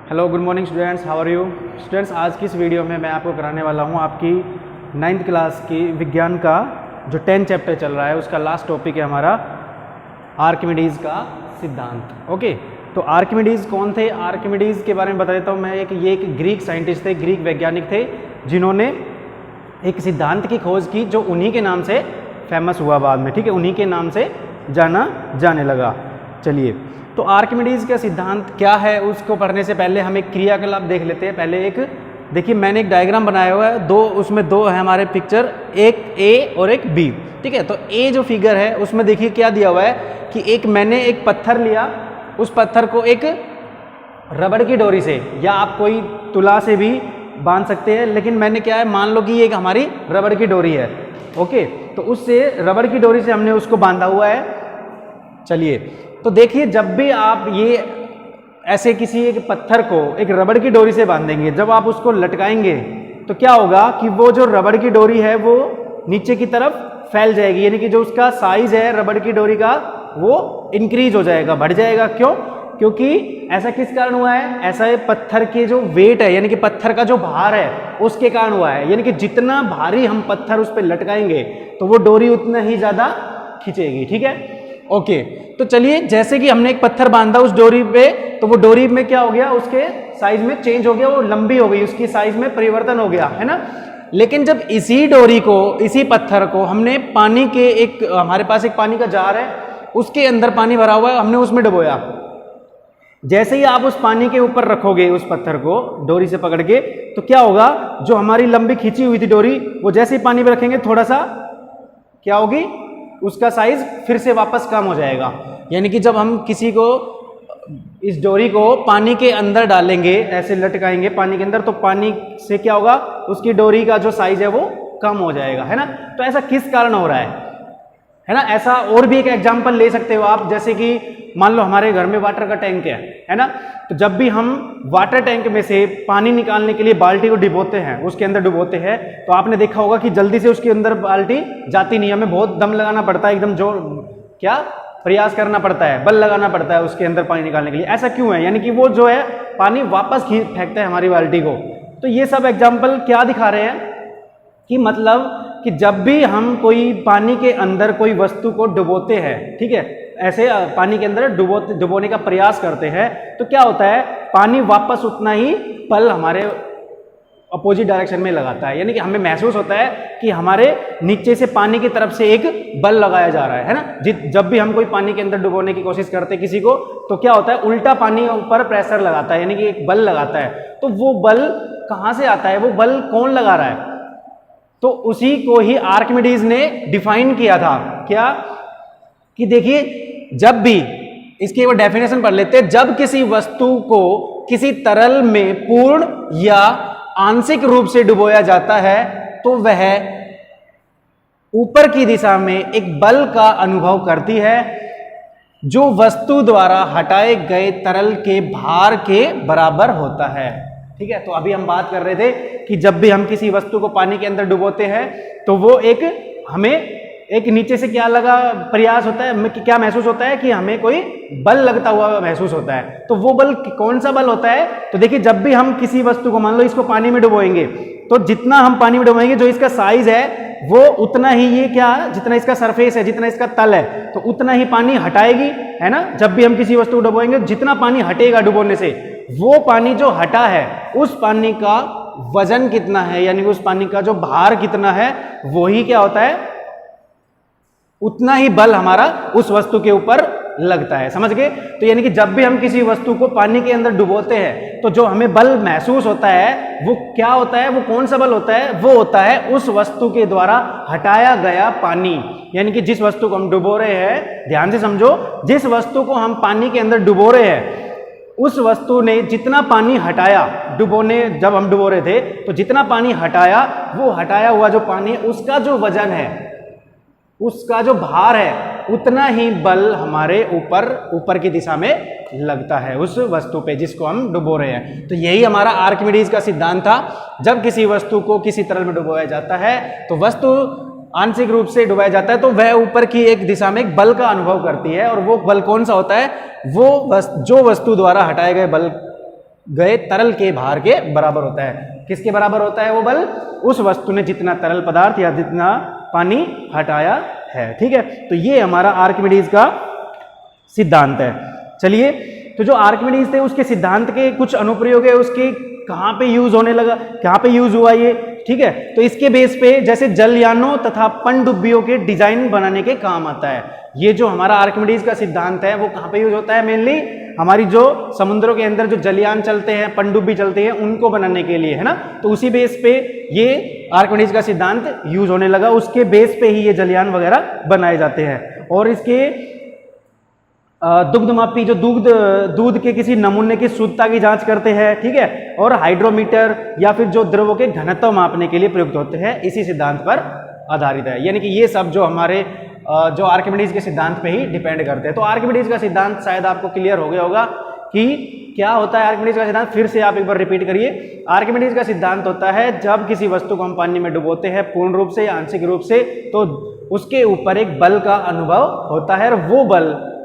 Hello good morning students, how are you students. आज की इस वीडियो में मैं आपको कराने वाला हूँ आपकी 9th क्लास की विज्ञान का जो 10 चैप्टर चल रहा है उसका लास्ट टॉपिक है हमारा आर्किमिडीज़ का सिद्धांत। ओके, तो आर्किमिडीज़ कौन थे? आर्किमिडीज़ के बारे में बता देता हूँ मैं। ये एक ग्रीक साइंटिस्ट थे, ग्रीक वैज्ञानिक थे जिन्होंने एक सिद्धांत की खोज की जो उन्हीं के नाम से फेमस हुआ बाद में। ठीक है, उन्हीं के नाम से जाना जाने लगा। चलिए, तो आर्किमिडीज़ का सिद्धांत क्या है उसको पढ़ने से पहले हम एक क्रियाकलाप देख लेते हैं। पहले एक देखिए, मैंने एक डायग्राम बनाया हुआ है, उसमें दो है हमारे पिक्चर, एक ए और एक बी। ठीक है, तो ए जो फिगर है उसमें देखिए क्या दिया हुआ है कि मैंने एक पत्थर लिया, उस पत्थर को एक रबड़ की डोरी से या आप कोई तुला से भी बांध सकते हैं, लेकिन मैंने क्या है, मान लो कि ये एक हमारी रबड़ की डोरी है। ओके, तो उससे रबड़ की डोरी से हमने उसको बांधा हुआ है। चलिए, तो देखिए, जब भी आप ये ऐसे किसी एक पत्थर को एक रबड़ की डोरी से बांधेंगे, जब आप उसको लटकाएंगे तो क्या होगा कि वो जो रबड़ की डोरी है वो नीचे की तरफ फैल जाएगी, यानी कि जो उसका साइज है रबड़ की डोरी का वो इंक्रीज हो जाएगा, बढ़ जाएगा। क्यों? क्योंकि ऐसा किस कारण हुआ है? ऐसा है पत्थर के जो वेट है, यानी कि पत्थर का जो भार है उसके कारण हुआ है। यानी कि जितना भारी हम पत्थर उस पर लटकाएंगे तो वो डोरी उतना ही ज्यादा खींचेगी। ठीक है, ओके। तो चलिए, जैसे कि हमने एक पत्थर बांधा उस डोरी पे, तो वो डोरी में क्या हो गया, उसके साइज में चेंज हो गया, वो लंबी हो गई, उसकी साइज में परिवर्तन हो गया, है ना। लेकिन जब इसी डोरी को, इसी पत्थर को हमने पानी के हमारे पास एक पानी का जार है, उसके अंदर पानी भरा हुआ है, हमने उसमें डुबोया। जैसे ही आप उस पानी के ऊपर रखोगे उस पत्थर को डोरी से पकड़ के, तो क्या होगा, जो हमारी लंबी खींची हुई थी डोरी, वो जैसे ही पानी में रखेंगे थोड़ा सा क्या होगी, उसका साइज फिर से वापस कम हो जाएगा। यानी कि जब हम किसी को इस डोरी को पानी के अंदर डालेंगे, ऐसे लटकाएंगे पानी के अंदर, तो पानी से क्या होगा, उसकी डोरी का जो साइज है वो कम हो जाएगा, है ना। तो ऐसा किस कारण हो रहा है ना। ऐसा और भी एक एग्जांपल ले सकते हो आप, जैसे कि मान लो हमारे घर में वाटर का टैंक है ना। तो जब भी हम वाटर टैंक में से पानी निकालने के लिए बाल्टी को डुबोते हैं, उसके अंदर डुबोते हैं, तो आपने देखा होगा कि जल्दी से उसके अंदर बाल्टी जाती नहीं, हमें बहुत दम लगाना पड़ता है, एकदम जोर क्या प्रयास करना पड़ता है, बल लगाना पड़ता है उसके अंदर पानी निकालने के लिए। ऐसा क्यों है? यानी कि वो जो है पानी वापस फेंकता है हमारी बाल्टी को। तो ये सब एग्जाम्पल क्या दिखा रहे हैं कि मतलब कि जब भी हम कोई पानी के अंदर कोई वस्तु को डुबोते हैं, ठीक है, ऐसे पानी के अंदर डुबोने का प्रयास करते हैं, तो क्या होता है, पानी वापस उतना ही बल हमारे अपोजिट डायरेक्शन में लगाता है। यानी कि हमें महसूस होता है कि हमारे नीचे से पानी की तरफ से एक बल लगाया जा रहा है ना। जब भी हम कोई पानी के अंदर डुबोने की कोशिश करते हैं किसी को, तो क्या होता है, उल्टा पानी ऊपर प्रेशर लगाता है, यानी कि एक बल लगाता है। तो वो बल कहाँ से आता है, वो बल कौन लगा रहा है? तो उसी को ही आर्किमिडीज ने डिफाइन किया था। क्या? कि देखिए, जब भी इसकी वो डेफिनेशन पढ़ लेते हैं, जब किसी वस्तु को किसी तरल में पूर्ण या आंशिक रूप से डुबोया जाता है तो वह ऊपर की दिशा में एक बल का अनुभव करती है जो वस्तु द्वारा हटाए गए तरल के भार के बराबर होता है। ठीक है, तो अभी हम बात कर रहे थे कि जब भी हम किसी वस्तु को पानी के अंदर डुबोते हैं तो वो हमें एक नीचे से क्या लगा प्रयास होता है, क्या महसूस होता है कि हमें कोई बल लगता हुआ महसूस होता है। तो वो बल कौन सा बल होता है? तो देखिए, जब भी हम किसी वस्तु को, मान लो इसको पानी में डुबोएंगे, तो जितना हम पानी में डुबोएंगे, जो इसका साइज है वो उतना ही ये क्या, जितना इसका सरफेस है, जितना इसका तल है, तो उतना ही पानी हटाएगी, है ना। जब भी हम किसी वस्तु को डुबोएंगे, जितना पानी हटेगा डुबोने से, वो पानी जो हटा है उस पानी का वजन कितना है, यानी उस पानी का जो भार कितना है, वही क्या होता है, उतना ही बल हमारा उस वस्तु के ऊपर लगता है। समझ गए? तो यानी कि जब भी हम किसी वस्तु को पानी के अंदर डुबोते हैं तो जो हमें बल महसूस होता है वो क्या होता है, वो कौन सा बल होता है? वो होता है उस वस्तु के द्वारा हटाया गया पानी। यानी कि जिस वस्तु को हम डुबो रहे हैं, ध्यान से समझो, जिस वस्तु को हम पानी के अंदर डुबो रहे हैं, उस वस्तु ने जितना पानी हटाया, जब हम डुबो रहे थे तो जितना पानी हटाया, वो हटाया हुआ जो पानी, उसका जो वजन है, उसका जो भार है, उतना ही बल हमारे ऊपर की दिशा में लगता है उस वस्तु पे जिसको हम डुबो रहे हैं। तो यही हमारा आर्किमिडीज का सिद्धांत था। जब किसी वस्तु को किसी तरल में डुबोया जाता है तो वस्तु आंशिक रूप से डुबाया जाता है तो वह ऊपर की एक दिशा में एक बल का अनुभव करती है। और वो बल कौन सा होता है? वो जो वस्तु द्वारा हटाए गए बल गए तरल के भार के बराबर होता है। किसके बराबर होता है वो बल? उस वस्तु ने जितना तरल पदार्थ या जितना पानी हटाया है। ठीक है, तो ये हमारा आर्किमिडीज का सिद्धांत है। चलिए, तो जो आर्किमिडीज थे उसके सिद्धांत के कुछ अनुप्रयोग है, उसके कहाँ पे यूज होने लगा, कहाँ पे यूज हुआ ये, ठीक है। तो इसके बेस पे जैसे जलयानों तथा पनडुब्बियों के डिजाइन बनाने के काम आता है। ये जो हमारा आर्किमिडीज का सिद्धांत है वो कहाँ पे यूज होता है? मेनली हमारी जो समुद्रों के अंदर जो जलयान चलते हैं, पनडुब्बी चलते हैं, उनको बनाने के लिए, है ना। तो उसी बेस पे ये आर्किमिडीज का सिद्धांत यूज होने लगा, उसके बेस पे ही ये जलयान वगैरह बनाए जाते हैं। और इसके दुग्धमापी जो दूध के किसी नमूने की शुद्धता की जांच करते हैं, ठीक है। और हाइड्रोमीटर या फिर जो द्रवों के घनत्व मापने के लिए प्रयुक्त होते हैं, इसी सिद्धांत पर आधारित है। यानी कि ये सब जो हमारे जो आर्किमिडीज के सिद्धांत पे ही डिपेंड करते हैं। तो आर्किमिडीज का सिद्धांत शायद आपको क्लियर हो गया होगा कि क्या होता है आर्किमिडीज का सिद्धांत। फिर से आप एक बार रिपीट करिए। आर्किमिडीज का सिद्धांत होता है जब किसी वस्तु को हम पानी में डुबोते हैं पूर्ण रूप से या आंशिक रूप से, तो उसके ऊपर एक बल का अनुभव होता है। और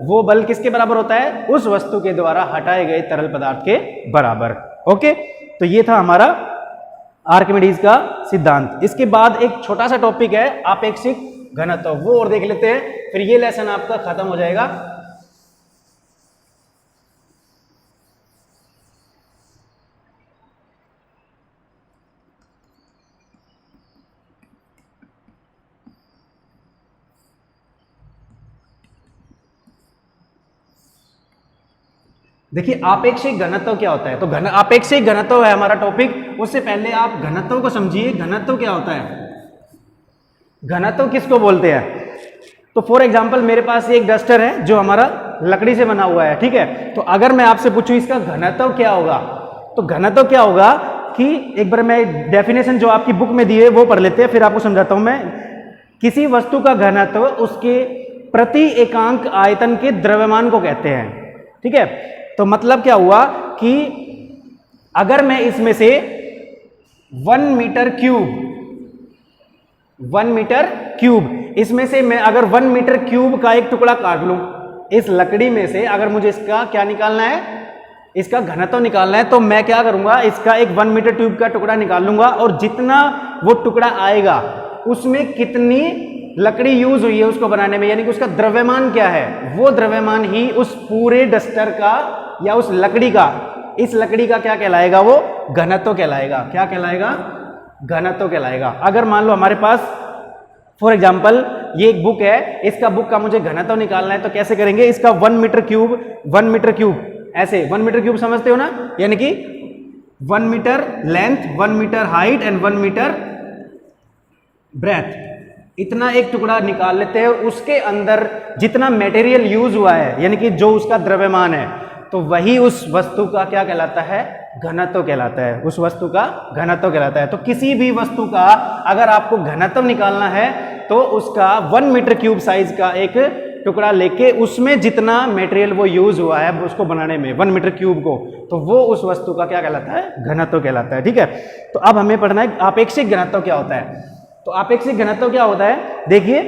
वो बल किसके बराबर होता है? उस वस्तु के द्वारा हटाए गए तरल पदार्थ के बराबर। ओके, तो ये था हमारा आर्किमिडीज का सिद्धांत। इसके बाद एक छोटा सा टॉपिक है आपेक्षिक घनत्व, वो और देख लेते हैं, फिर ये लेसन आपका खत्म हो जाएगा। देखिए आपेक्षिक घनत्व क्या होता है। तो आपेक्षिक घनत्व है हमारा टॉपिक। उससे पहले आप घनत्व को समझिए। घनत्व क्या होता है? घनत्व किसको बोलते हैं? तो फॉर एग्जांपल मेरे पास एक डस्टर है जो हमारा लकड़ी से बना हुआ है, ठीक है। तो अगर मैं आपसे पूछूं इसका घनत्व क्या होगा, तो घनत्व क्या होगा कि एक बार मैं डेफिनेशन जो आपकी बुक में दी है वो पढ़ लेते हैं, फिर आपको समझाता हूं मैं। किसी वस्तु का घनत्व उसके प्रति एकांक आयतन के द्रव्यमान को कहते हैं, ठीक है। तो मतलब क्या हुआ कि अगर मैं इसमें से 1 मीटर क्यूब इसमें से मैं अगर 1 मीटर क्यूब का एक टुकड़ा काट लूं इस लकड़ी में से, अगर मुझे इसका क्या निकालना है, इसका घनत्व निकालना है, तो मैं क्या करूंगा, इसका एक 1 मीटर क्यूब का टुकड़ा निकाल लूंगा और जितना वो टुकड़ा आएगा उसमें कितनी लकड़ी यूज हुई है उसको बनाने में, यानी कि उसका द्रव्यमान क्या है, वो द्रव्यमान ही उस पूरे डस्टर का या उस लकड़ी का, इस लकड़ी का क्या कहलाएगा, वो घनत्व कहलाएगा। क्या कहलाएगा? घनत्व कहलाएगा। अगर मान लो हमारे पास फॉर एग्जाम्पल ये एक बुक है, इसका बुक का मुझे घनत्व निकालना है, तो कैसे करेंगे? इसका 1 मीटर क्यूब ऐसे 1 मीटर क्यूब समझते हो ना, यानी कि 1 metre length, 1 metre height and 1 metre breadth, इतना एक टुकड़ा निकाल लेते हैं। उसके अंदर जितना मटेरियल यूज हुआ है, यानी कि जो उसका द्रव्यमान है, तो वही उस वस्तु का क्या कहलाता है? घनत्व कहलाता है। उस वस्तु का घनत्व कहलाता है। तो किसी भी वस्तु का अगर आपको घनत्व निकालना है तो उसका 1 मीटर क्यूब साइज का एक टुकड़ा लेके उसमें जितना मटेरियल वो यूज हुआ है उसको बनाने में 1 मीटर क्यूब को, तो वो उस वस्तु का क्या कहलाता है? घनत्व कहलाता है। ठीक है, तो अब हमें पढ़ना है आपेक्षिक घनत्व क्या होता है। तो आपेक्षिक घनत्व क्या होता है? देखिए,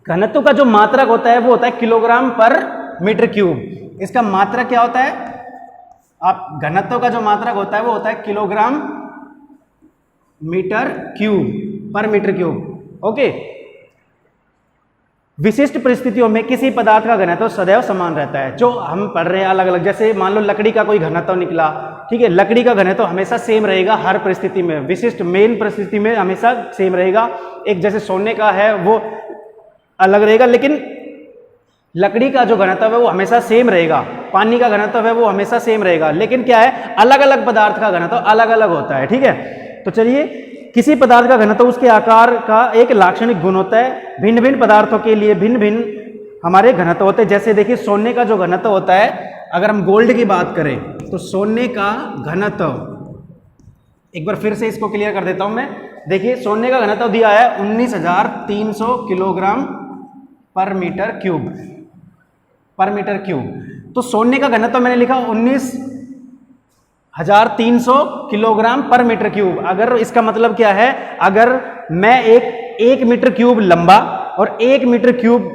घनत्व का जो मात्रक होता है वो होता है किलोग्राम पर मीटर क्यूब। इसका मात्रक क्या होता है? आप घनत्व का जो मात्रक होता है वो होता है किलोग्राम मीटर क्यूब पर मीटर क्यूब। ओके, विशिष्ट परिस्थितियों में किसी पदार्थ का घनत्व सदैव समान रहता है। जो हम पढ़ रहे हैं अलग अलग, जैसे मान लो लकड़ी का कोई घनत्व निकला, ठीक है, लकड़ी का घनत्व हमेशा सेम रहेगा हर परिस्थिति में, विशिष्ट मेन परिस्थिति में हमेशा सेम रहेगा। एक जैसे सोने का है वो अलग रहेगा, लेकिन लकड़ी का जो घनत्व है वो हमेशा सेम रहेगा। पानी का घनत्व है वो हमेशा सेम रहेगा, लेकिन क्या है, अलग अलग पदार्थ का घनत्व अलग अलग होता है। ठीक है, तो चलिए, किसी पदार्थ का घनत्व उसके आकार का एक लाक्षणिक गुण होता है। भिन्न भिन्न पदार्थों के लिए भिन्न भिन्न हमारे घनत्व होते हैं। जैसे देखिए, सोने का जो घनत्व होता है, अगर हम गोल्ड की बात करें तो सोने का घनत्व, एक बार फिर से इसको क्लियर कर देता हूं मैं। देखिए, सोने का घनत्व दिया है 19,300 किलोग्राम पर मीटर क्यूब। तो सोने का घनत्व मैंने लिखा 19,300 किलोग्राम पर मीटर क्यूब। अगर इसका मतलब क्या है, अगर मैं एक मीटर क्यूब लंबा और 1 मीटर क्यूब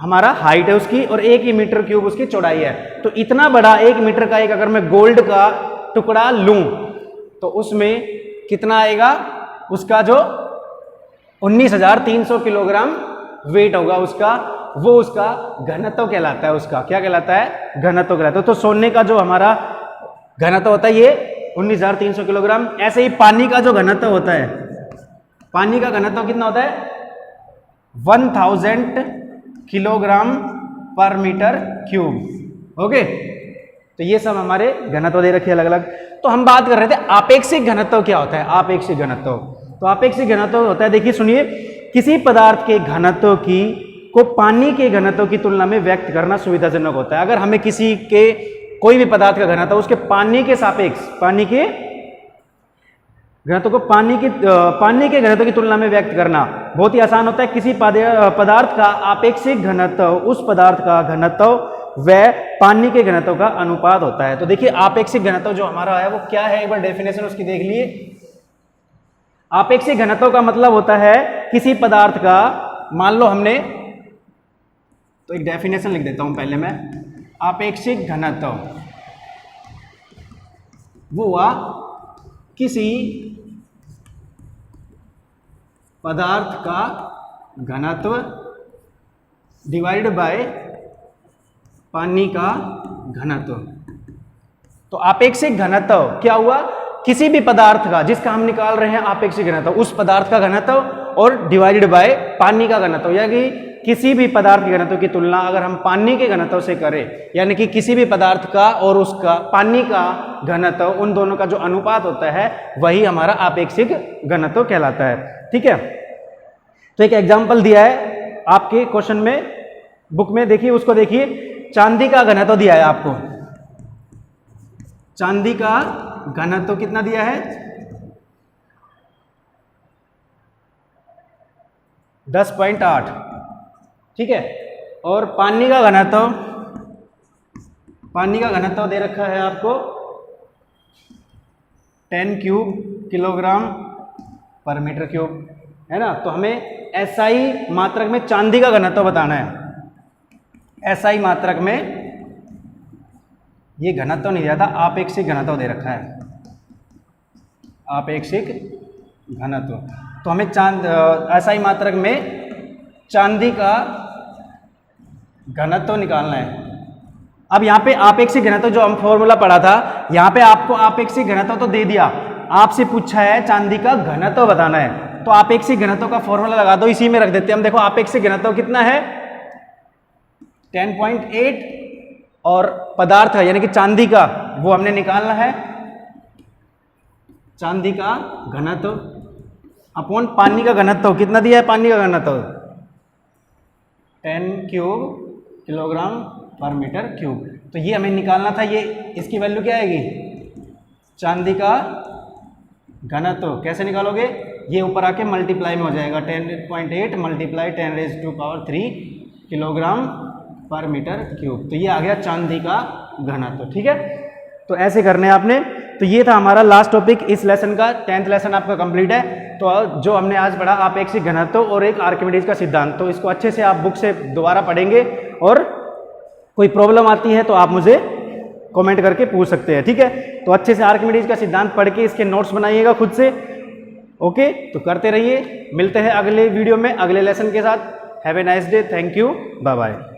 हमारा हाइट है उसकी और 1 ही मीटर क्यूब उसकी चौड़ाई है, तो इतना बड़ा 1 मीटर का एक अगर मैं गोल्ड का टुकड़ा लूं तो उसमें कितना आएगा, उसका जो 19,300 किलोग्राम वेट होगा उसका, वो उसका घनत्व कहलाता है। उसका क्या कहलाता है, घनत्व कहलाता है। तो सोने का जो हमारा घनत्व होता है ये 19,300 किलोग्राम। ऐसे ही पानी का जो घनत्व होता है, पानी का घनत्व कितना होता है, 1000 किलोग्राम पर मीटर क्यूब। ओके, तो ये सब हमारे घनत्व दे रखे अलग अलग। तो हम बात कर रहे थे आपेक्षिक घनत्व क्या होता है। आपेक्षिक घनत्व, तो आपेक्षिक घनत्व होता है, देखिए सुनिए, किसी पदार्थ के घनत्व को पानी के घनत्व की तुलना में व्यक्त करना सुविधाजनक होता है। अगर हमें किसी के कोई भी पदार्थ का घनत्व उसके पानी के सापेक्ष, पानी के घनत्व को पानी के घनत्व की तुलना में व्यक्त करना बहुत ही आसान होता है। किसी पदार्थ का आपेक्षिक घनत्व उस पदार्थ का घनत्व वह पानी के घनत्व का अनुपात होता है। तो देखिए आपेक्षिक घनत्व जो हमारा है वो क्या है, एक बार डेफिनेशन उसकी देख लिए। आपेक्षिक घनत्व का मतलब होता है किसी पदार्थ का, मान लो हमने, तो एक डेफिनेशन लिख देता हूं पहले मैं। आपेक्षिक घनत्व वो हुआ किसी पदार्थ का घनत्व डिवाइडेड बाय पानी का घनत्व। तो आपेक्षिक घनत्व क्या हुआ, किसी भी पदार्थ का जिसका हम निकाल रहे हैं आपेक्षिक घनत्व, उस पदार्थ का घनत्व और डिवाइडेड बाय पानी का घनत्व, यानी किसी भी पदार्थ के घनत्व की तुलना अगर हम पानी के घनत्व से करें, यानी कि किसी भी पदार्थ का और उसका पानी का घनत्व, उन दोनों का जो अनुपात होता है वही हमारा आपेक्षिक घनत्व कहलाता है। ठीक है, तो एक एग्जांपल दिया है आपके क्वेश्चन में, बुक में, देखिए उसको देखिए। चांदी का घनत्व दिया है आपको, चांदी का घनत्व कितना दिया है, 10.8। ठीक है, और पानी का घनत्व, पानी का घनत्व दे रखा है आपको 10 क्यूब किलोग्राम पर मीटर क्यूब, है ना। तो हमें SI मात्रक में चांदी का घनत्व बताना है। SI मात्रक में ये घनत्व नहीं दिया था, आपेक्षिक घनत्व दे रखा है, आपेक्षिक घनत्व। तो हमें SI मात्रक में चांदी का घनत्व निकालना है। अब यहाँ पे आपेक्षिक घनत्व जो हम फॉर्मूला पढ़ा था, यहाँ पे आपको आपेक्षिक घनत्व तो दे दिया, आपसे पूछा है चांदी का घनत्व बताना है। तो आपेक्षिक घनत्व का फॉर्मूला लगा दो, इसी में रख देते हैं हम। देखो आपेक्षिक घनत्व कितना है, 10.8, और पदार्थ है यानी कि चांदी का वो हमने निकालना है, चांदी का घनत्व अपॉन पानी का घनत्व। कितना दिया है पानी का घनत्व, 10 क्यूब किलोग्राम पर मीटर क्यूब। तो ये हमें निकालना था, ये इसकी वैल्यू क्या आएगी, चांदी का घनत्व। कैसे निकालोगे, ये ऊपर आके मल्टीप्लाई में हो जाएगा, 10.8 मल्टीप्लाई 10⁻³ किलोग्राम पर मीटर क्यूब। तो ये आ गया चांदी का घनत्व। ठीक है, तो ऐसे करने आपने। तो ये था हमारा लास्ट टॉपिक इस लेसन का, 10th लेसन आपका कंप्लीट है। तो जो हमने आज पढ़ा आपेक्षिक घनत्व और एक आर्किमिडीज का सिद्धांत, तो इसको अच्छे से आप बुक से दोबारा पढ़ेंगे, और कोई प्रॉब्लम आती है तो आप मुझे कमेंट करके पूछ सकते हैं। ठीक है, तो अच्छे से आर्किमिडीज का सिद्धांत पढ़ के इसके नोट्स बनाइएगा खुद से। ओके, तो करते रहिए, मिलते हैं अगले वीडियो में अगले लेसन के साथ। Have a nice day, thank you, bye bye.